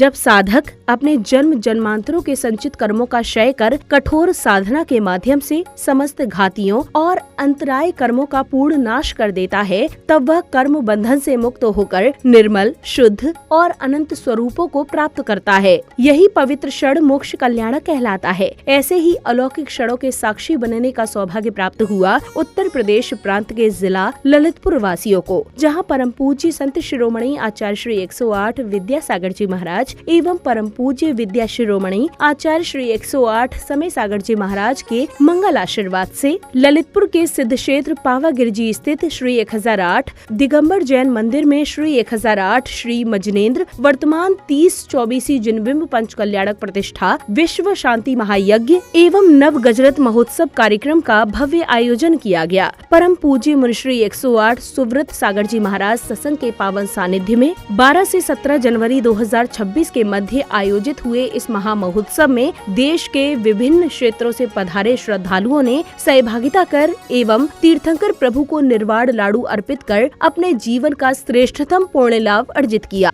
जब साधक अपने जन्म जन्मांतरों के संचित कर्मों का क्षय कर कठोर साधना के माध्यम से समस्त घातियों और अंतराय कर्मों का पूर्ण नाश कर देता है, तब वह कर्म बंधन से मुक्त होकर निर्मल, शुद्ध और अनंत स्वरूपों को प्राप्त करता है। यही पवित्र क्षण मोक्ष कल्याणक कहलाता है। ऐसे ही अलौकिक क्षणों के साक्षी बनने का सौभाग्य प्राप्त हुआ उत्तर प्रदेश प्रांत के जिला ललितपुर वासियों को, जहाँ परम पूज्य संत शिरोमणि आचार्य श्री 108 विद्यासागर जी महाराज एवं परम पूज्य विद्या शिरोमणि आचार्य श्री 108 समय सागर जी महाराज के मंगल आशीर्वाद से ललितपुर के सिद्ध क्षेत्र पावागिर जी स्थित श्री 1008 दिगंबर जैन मंदिर में श्री 1008 श्री मजनेन्द्र वर्तमान 30-24 जिनबिंब पंच कल्याणक प्रतिष्ठा विश्व शांति महायज्ञ एवं नव गजरत महोत्सव कार्यक्रम का भव्य आयोजन किया गया। परम पूज्य मुनिश्री 108 सुव्रत सागर जी महाराज सत्संग के पावन सानिध्य में 12 से 17 जनवरी 2026 के मध्य आयोजित हुए इस महा महोत्सव में देश के विभिन्न क्षेत्रों से पधारे श्रद्धालुओं ने सहभागिता कर एवं तीर्थंकर प्रभु को निर्वाण लाडू अर्पित कर अपने जीवन का श्रेष्ठतम पुण्य लाभ अर्जित किया।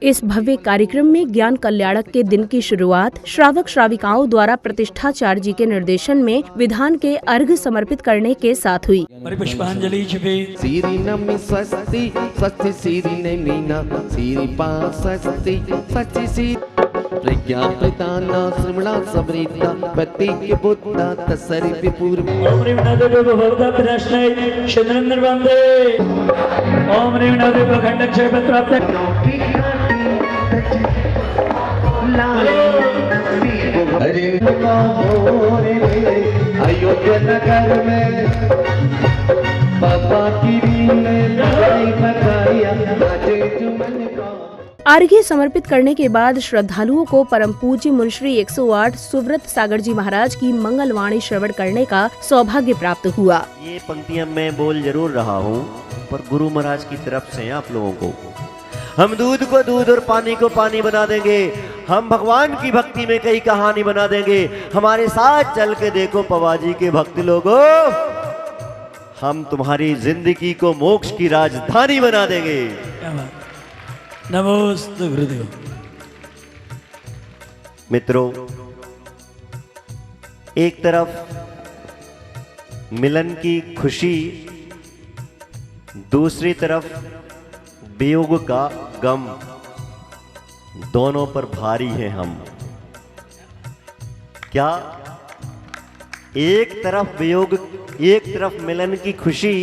इस भव्य कार्यक्रम में ज्ञान कल्याणक के दिन की शुरुआत श्रावक श्राविकाओं द्वारा प्रतिष्ठाचार्य जी के निर्देशन में विधान के अर्घ समर्पित करने के साथ हुई। पुष्पांजलि अयोध्या नगर में बाबा की अर्घ्य समर्पित करने के बाद श्रद्धालुओं को परम पूज्य मुनिश्री 108 सुव्रत सागर जी महाराज की मंगलवाणी श्रवण करने का सौभाग्य प्राप्त हुआ। ये पंक्तियां मैं बोल जरूर रहा हूँ, पर गुरु महाराज की तरफ से आप लोगों को, हम दूध को दूध और पानी को पानी बना देंगे, हम भगवान की भक्ति में कई कहानी बना देंगे, हमारे साथ चल के देखो पवाजी के भक्त लोगों, हम तुम्हारी जिंदगी को मोक्ष की राजधानी बना देंगे। नमोस्तु गुरुदेव। मित्रों, एक तरफ मिलन की खुशी, दूसरी तरफ वियोग का गम, दोनों पर भारी हैं हम। क्या एक तरफ वियोग, एक तरफ मिलन की खुशी,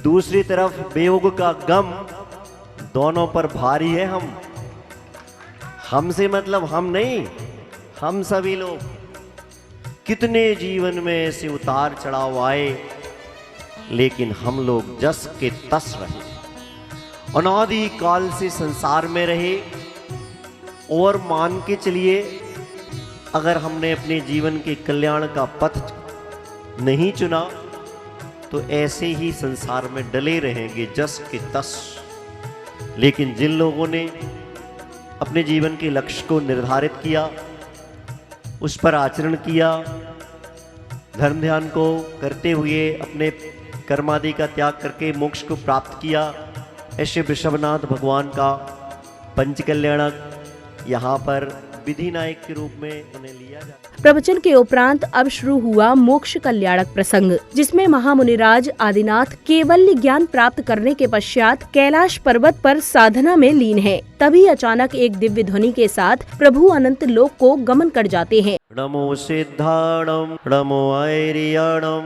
दूसरी तरफ वियोग का गम, दोनों पर भारी है हम। हमसे मतलब हम नहीं, हम सभी लोग। कितने जीवन में ऐसे उतार चढ़ाव आए, लेकिन हम लोग जस के तस रहे, अनादि काल से संसार में रहे। और मान के चलिए, अगर हमने अपने जीवन के कल्याण का पथ नहीं चुना तो ऐसे ही संसार में डले रहेंगे जस के तस। लेकिन जिन लोगों ने अपने जीवन के लक्ष्य को निर्धारित किया, उस पर आचरण किया, धर्म ध्यान को करते हुए अपने कर्मादि का त्याग करके मोक्ष को प्राप्त किया, ऐसे वृषभनाथ भगवान का पंच कल्याणक यहाँ पर विधि नायक के रूप में उन्हें लिया जाता। प्रवचन के उपरांत अब शुरू हुआ मोक्ष कल्याणक प्रसंग, जिसमें महामुनिराज आदिनाथ केवल्य ज्ञान प्राप्त करने के पश्चात कैलाश पर्वत पर साधना में लीन हैं। तभी अचानक एक दिव्य ध्वनि के साथ प्रभु अनंत लोक को गमन कर जाते हैं। नमो सिद्धाणम, नमो ऐरियाणम,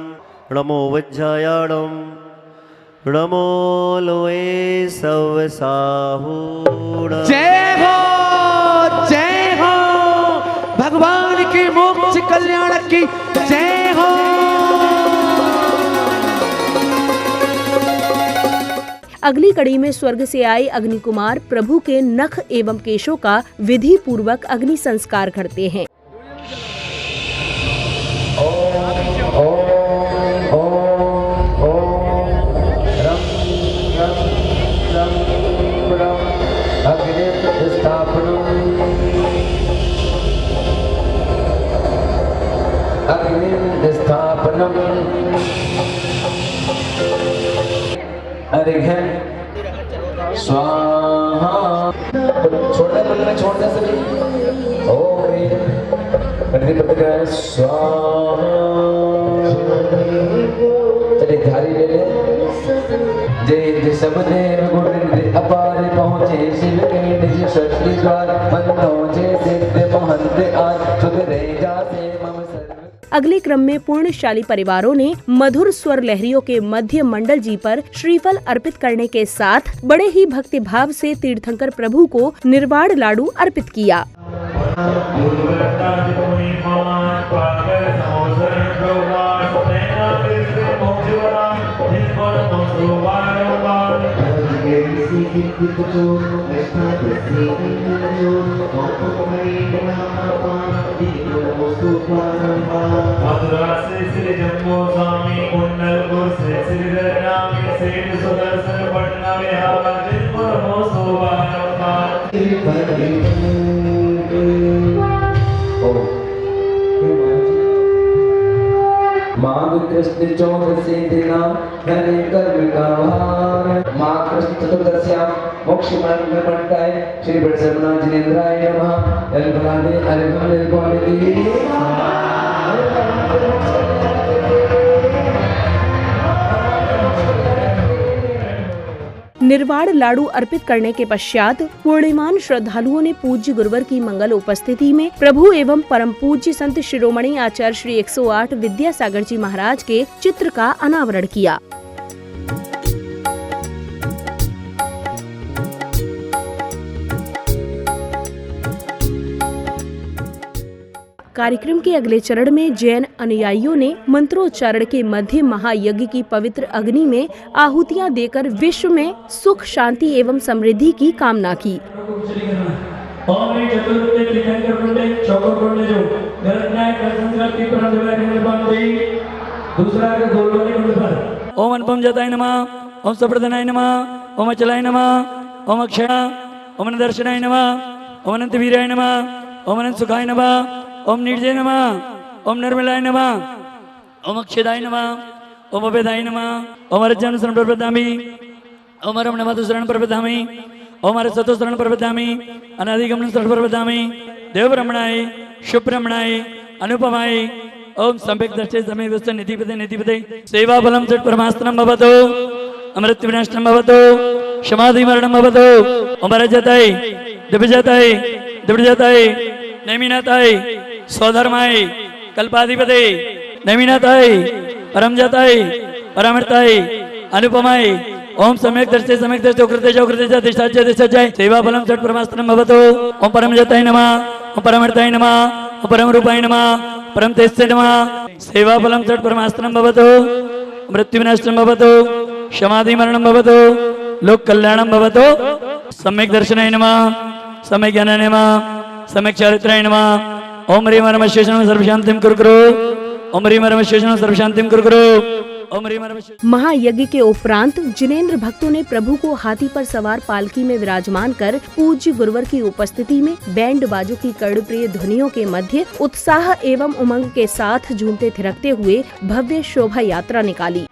नमो वज्रयाणम, नमो लोए सवसाहूणम। जय हो, जय हो, भगवान की मोक्ष कल्याण की जय हो। अगली कड़ी में स्वर्ग से आए अग्नि कुमार प्रभु के नख एवं केशों का विधि पूर्वक अग्नि संस्कार करते हैं। अग्निं स्थापनम् अर्घ्यं स्वाहा। छोड़ना बोलना छोड़ दे सभी। ओम ह्रीं स्वाहा। चलिए धारी ले ले। जय सब देव गुण निधि अपार पहुँचे शिव के निज शक्ति द्वार मनोजे सिद्ध महंत आज सुधरे जाते मम सर्व। अगले क्रम में पुण्यशाली परिवारों ने मधुर स्वर लहरियों के मध्य मंडल जी पर श्रीफल अर्पित करने के साथ बड़े ही भक्ति भाव से तीर्थंकर प्रभु को निर्वाण लाडू अर्पित किया। माघ कृष्ण चौदशी दिना हरे कर्म का भार। माघ कृष्ण चतुर्दश्याम मोक्ष मार्ग में पड़ता है। श्री बड़सरना जिनेन्द्राय नमः। अल्पनादे अर्घ्यं निर्वाणिति। निर्वाण लाडू अर्पित करने के पश्चात पूर्णिमान श्रद्धालुओं ने पूज्य गुरुवर की मंगल उपस्थिति में प्रभु एवं परम पूज्य संत शिरोमणि आचार्य श्री 108 विद्यासागर जी महाराज के चित्र का अनावरण किया। कार्यक्रम के अगले चरण में जैन अनुयायियों ने मंत्रोच्चारण के मध्य महायज्ञ की पवित्र अग्नि में आहुतियां देकर विश्व में सुख शांति एवं समृद्धि की कामना की। ओम अनुपम जताय नमः, ओम सप्रदनाय नमः, ओम अचलाय नमः, ओम अक्षय, ओम दर्शनाय नमः, ओम अनंत वीराय नमः, ओम अनंत सुखाय नमः, ओम निर्जय नमः, ओम निर्मलाय नमः, ओम अक्षदाय नमः, ओम अभेदाय नमः, ओम अर्जन शरण प्रपद्यामि, ओम अरम नमः शरण प्रपद्यामि, ओम अरसतो शरण प्रपद्यामि, अनादिगमन शरण प्रपद्यामि, देव ब्रह्मणाय शुभ ब्रह्मणाय अनुपमाय ओम सम्यक् दर्शय सम्यक् दर्शय निधिपते निधिपते सेवा फलम चट परमास्त्रम भवतो अमृत विनाशनम भवतो समाधि मरणम भवतो ओम रजताय दिव्यजताय दिव्यजताय नैमिनाताय स्वधर्माय कल्पाधिपते नैमिनाताय परमजताय परमर्ताय अनुपमाय ओम सम्यक् दर्शय सम्यक् दर्शय कृते दिशाच दिशाच सेवा फलम चट परमास्त्रम भवतो ओम परमजताय नमः ओम परमर्ताय नमः ओम परम रूपाय नमः परम तेजसे नमः सेवा फलम चट परमास्त्रम भवतो मृत्यु विनाशनम भवतो समाधि मरणम भवतो लोक कल्याणम भवतो सम्यक् दर्शनाय नमः सम्यक् ज्ञानाय नमः सम्यक् चारित्राय नमः ओम ह्रीं परमशेषणं सर्वशान्तिं कुरु ओम ह्रीं परमशेषणं सर्वशान्तिं कुरु ओम ह्रीं महायज्ञ के उपरांत जिनेंद्र भक्तों ने प्रभु को हाथी पर सवार पालकी में विराजमान कर पूज्य गुरुवर की उपस्थिति में बैंड बाजों की कर्णप्रिय ध्वनियों के मध्य उत्साह एवं उमंग के साथ झूमते थिरकते हुए भव्य शोभा यात्रा निकाली।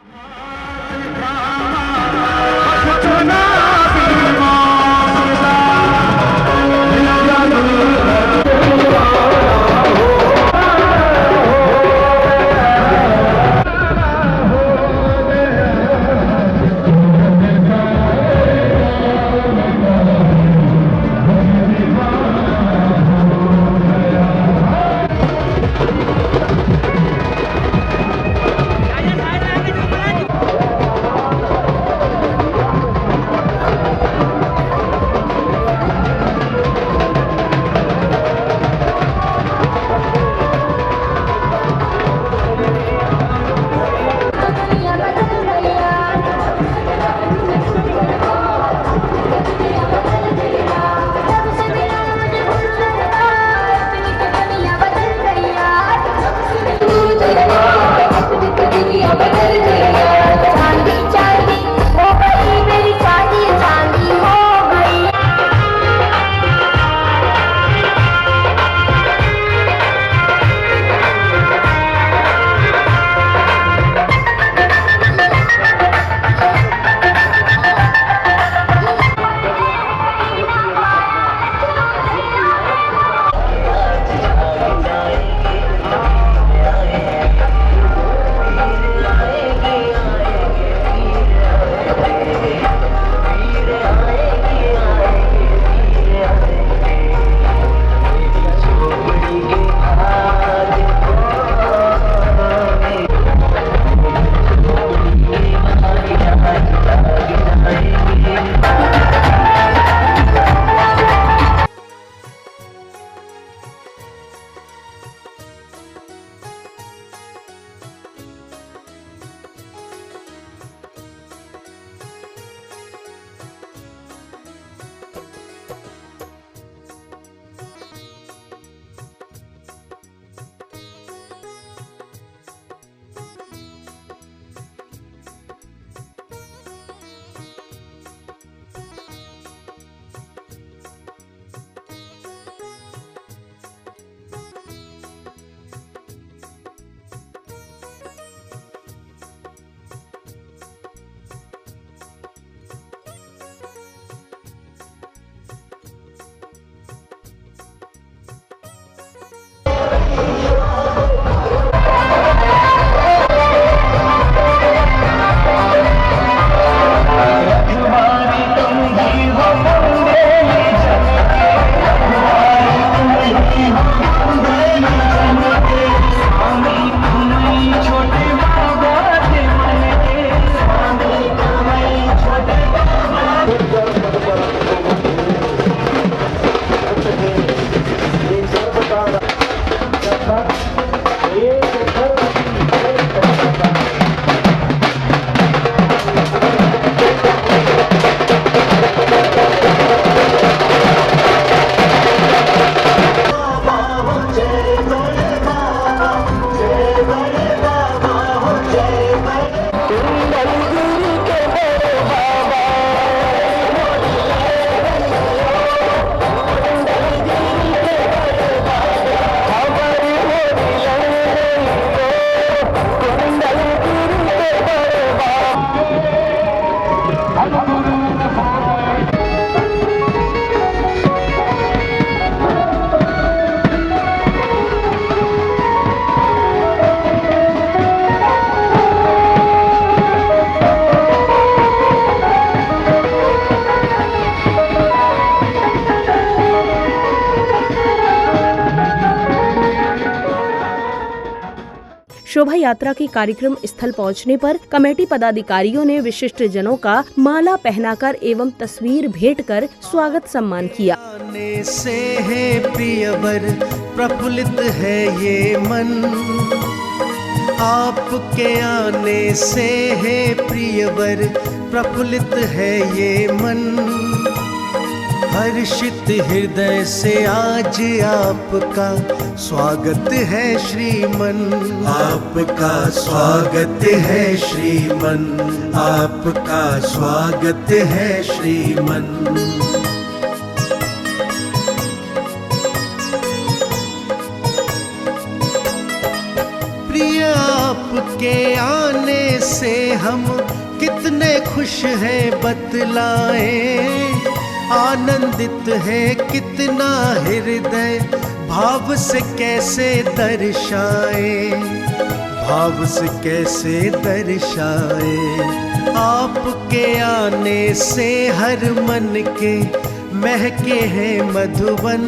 शोभा यात्रा के कार्यक्रम स्थल पहुंचने पर कमेटी पदाधिकारियों ने विशिष्ट जनों का माला पहनाकर एवं तस्वीर भेंट कर स्वागत सम्मान किया। आने से है प्रियवर प्रफुल्लित है ये मन, आपके आने से है प्रियवर प्रफुल्लित है ये मन, हर्षित हृदय से आज आपका स्वागत है श्रीमन, आपका स्वागत है श्रीमन, आपका स्वागत है श्रीमन। प्रिय आपके आने से हम कितने खुश हैं बतलाएं, आनंदित है कितना हृदय भाव से कैसे दर्शाए, भाव से कैसे दर्शाए। आपके आने से हर मन के महके हैं मधुबन,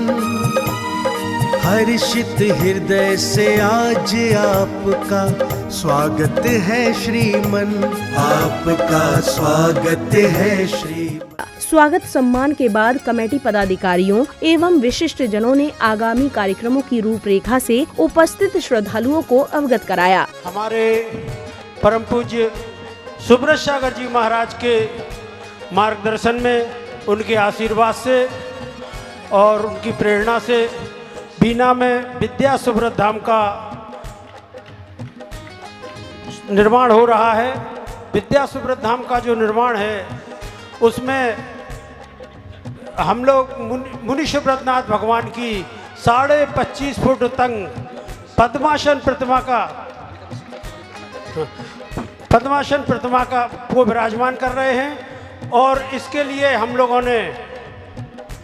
हर्षित हृदय से आज आपका स्वागत है श्रीमन, आपका स्वागत है श्रीमन। स्वागत सम्मान के बाद कमेटी पदाधिकारियों एवं विशिष्ट जनों ने आगामी कार्यक्रमों की रूपरेखा से उपस्थित श्रद्धालुओं को अवगत कराया। हमारे परम पूज्य सुब्रत सागर जी महाराज के मार्गदर्शन में, उनके आशीर्वाद से और उनकी प्रेरणा से बीना में विद्या सुब्रत धाम का निर्माण हो रहा है। विद्या सुब्रत धाम का जो निर्माण है उसमें हम लोग मुनि सुब्रतनाथ भगवान की 25.5 फुट तंग पद्मासन प्रतिमा का वो विराजमान कर रहे हैं। और इसके लिए हम लोगों ने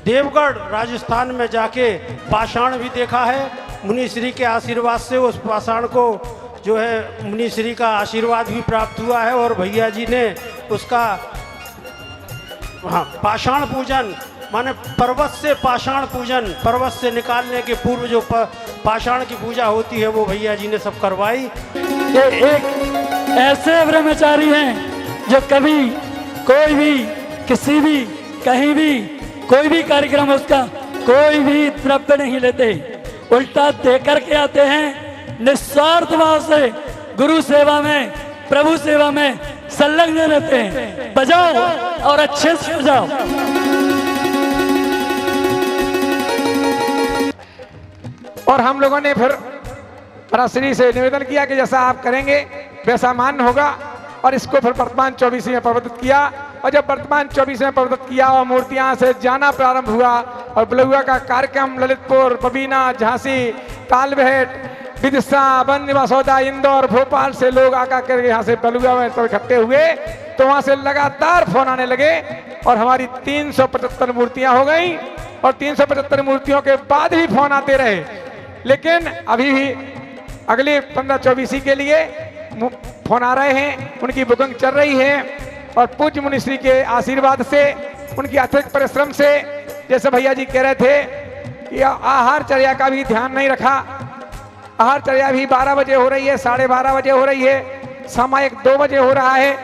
देवगढ़ राजस्थान में जाके पाषाण भी देखा है। मुनि श्री के आशीर्वाद से उस पाषाण को जो है मुनि श्री का आशीर्वाद भी प्राप्त हुआ है और भैया जी ने उसका पाषाण पूजन माने पर्वत से पाषाण पूजन, पर्वत से निकालने के पूर्व जो पाषाण की पूजा होती है वो भैया जी ने सब करवाई। ये एक ऐसे ब्रह्मचारी हैं जो कभी कोई भी किसी भी कहीं भी कोई भी कार्यक्रम उसका कोई भी द्रव्य नहीं लेते, उल्टा देकर के आते हैं। निस्वार्थ भाव से गुरु सेवा में, प्रभु सेवा में संलग्न रहते हैं। बजाओ और अच्छे से बजाओ। और हम लोगों ने फिर श्री से निवेदन किया कि जैसा आप करेंगे वैसा मान्य होगा, और इसको फिर वर्तमान 24 में प्रवर्तित किया। और जब वर्तमान 24 में प्रवर्तित किया और मूर्तियां से जाना प्रारंभ हुआ और बलुआ का कार्यक्रम ललितपुर, बबीना, झांसी, तालबेट, विदिशा, बंद, मसौदा, इंदौर, भोपाल से लोग आकर यहाँ से बलुआ में सब इकट्ठे हुए, तो वहाँ से लगातार फोन आने लगे और हमारी 375 मूर्तियां हो गई। और 375 मूर्तियों के बाद भी फोन आते रहे, लेकिन अभी भी अगले 15-24 के लिए फोन आ रहे हैं, उनकी बुकिंग चल रही है। और पूज्य मुनि श्री के आशीर्वाद से, उनकी अतिरिक्त परिश्रम से, जैसे भैया जी कह रहे थे कि आहार चर्या का भी ध्यान नहीं रखा। आहार चर्या भी 12 बजे हो रही है, 12:30 बजे हो रही है, सामायिक 2 बजे हो रहा है,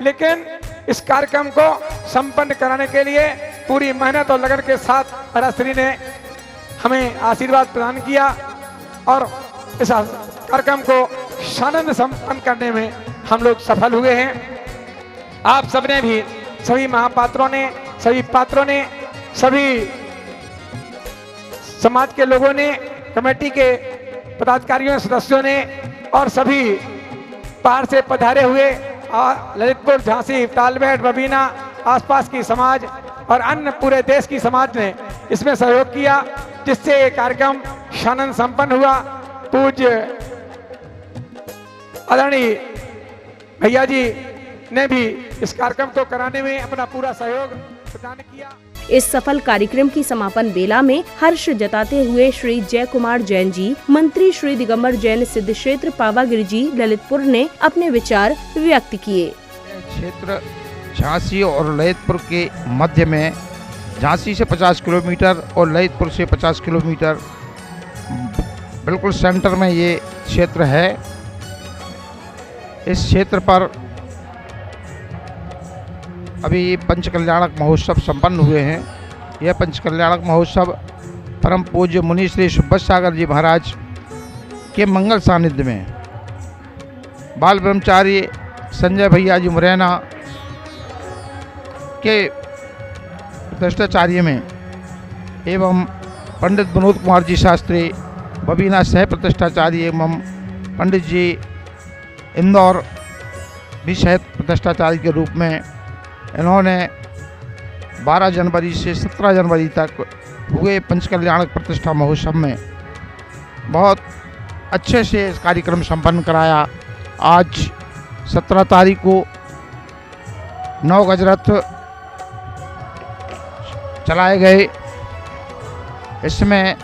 लेकिन इस कार्यक्रम को संपन्न कराने के लिए पूरी मेहनत और लगन के साथ महाराज श्री ने हमें आशीर्वाद प्रदान किया और इस कार्यक्रम को शानंद संपन्न करने में हम लोग सफल हुए हैं। आप सबने भी, सभी महापात्रों ने, सभी पात्रों ने, सभी समाज के लोगों ने, कमेटी के पदाधिकारियों, सदस्यों ने और सभी बाहर से पधारे हुए ललितपुर, झांसी, तालबेट, बबीना, आसपास की समाज और अन्य पूरे देश की समाज ने इसमें सहयोग किया, जिससे ये कार्यक्रम शानंद संपन्न हुआ। पूज्य आदरणीय भैया जी ने भी इस कार्यक्रम को कराने में अपना पूरा सहयोग प्रदान किया। इस सफल कार्यक्रम की समापन बेला में हर्ष जताते हुए श्री जय कुमार जैन जी, मंत्री श्री दिगंबर जैन सिद्ध क्षेत्र पावागिरी जी ललितपुर ने अपने विचार व्यक्त किए। क्षेत्र झांसी और ललितपुर के मध्य में, झांसी से 50 किलोमीटर और ललितपुर से 50 किलोमीटर बिल्कुल सेंटर में ये क्षेत्र है। इस क्षेत्र पर अभी पंचकल्याणक महोत्सव संपन्न हुए हैं। यह पंचकल्याणक महोत्सव परम पूज्य मुनि श्री सुब्बत सागर जी महाराज के मंगल सानिध्य में बाल ब्रह्मचारी संजय भैया जी मुरैना के प्रतिष्ठाचार्य में एवं पंडित विनोद कुमार जी शास्त्री बबीना सह प्रतिष्ठाचार्य एवं पंडित जी इंदौर भी सह प्रतिष्ठाचार्य के रूप में इन्होंने 12 जनवरी से 17 जनवरी तक हुए पंचकल्याणक प्रतिष्ठा महोत्सव में बहुत अच्छे से इस कार्यक्रम संपन्न कराया। आज 17 तारीख को 9 गजरथ चलाए गए। इसमें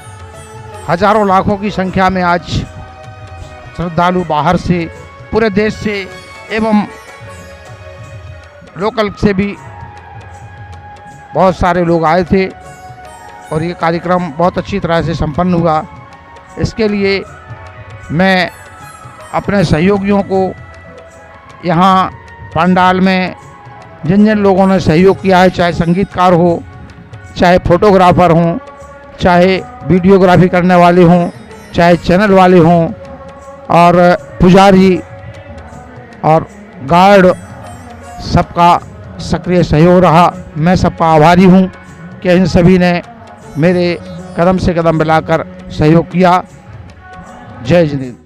हजारों लाखों की संख्या में आज श्रद्धालु बाहर से, पूरे देश से एवं लोकल से भी बहुत सारे लोग आए थे और ये कार्यक्रम बहुत अच्छी तरह से संपन्न हुआ। इसके लिए मैं अपने सहयोगियों को, यहाँ पंडाल में जिन जिन लोगों ने सहयोग किया है, चाहे संगीतकार हो, चाहे फोटोग्राफर हों, चाहे वीडियोग्राफी करने वाले हों, चाहे चैनल वाले हों, और पुजारी और गार्ड, सबका सक्रिय सहयोग रहा। मैं सबका आभारी हूँ कि इन सभी ने मेरे कदम से कदम मिलाकर सहयोग किया। जय जिनेंद्र।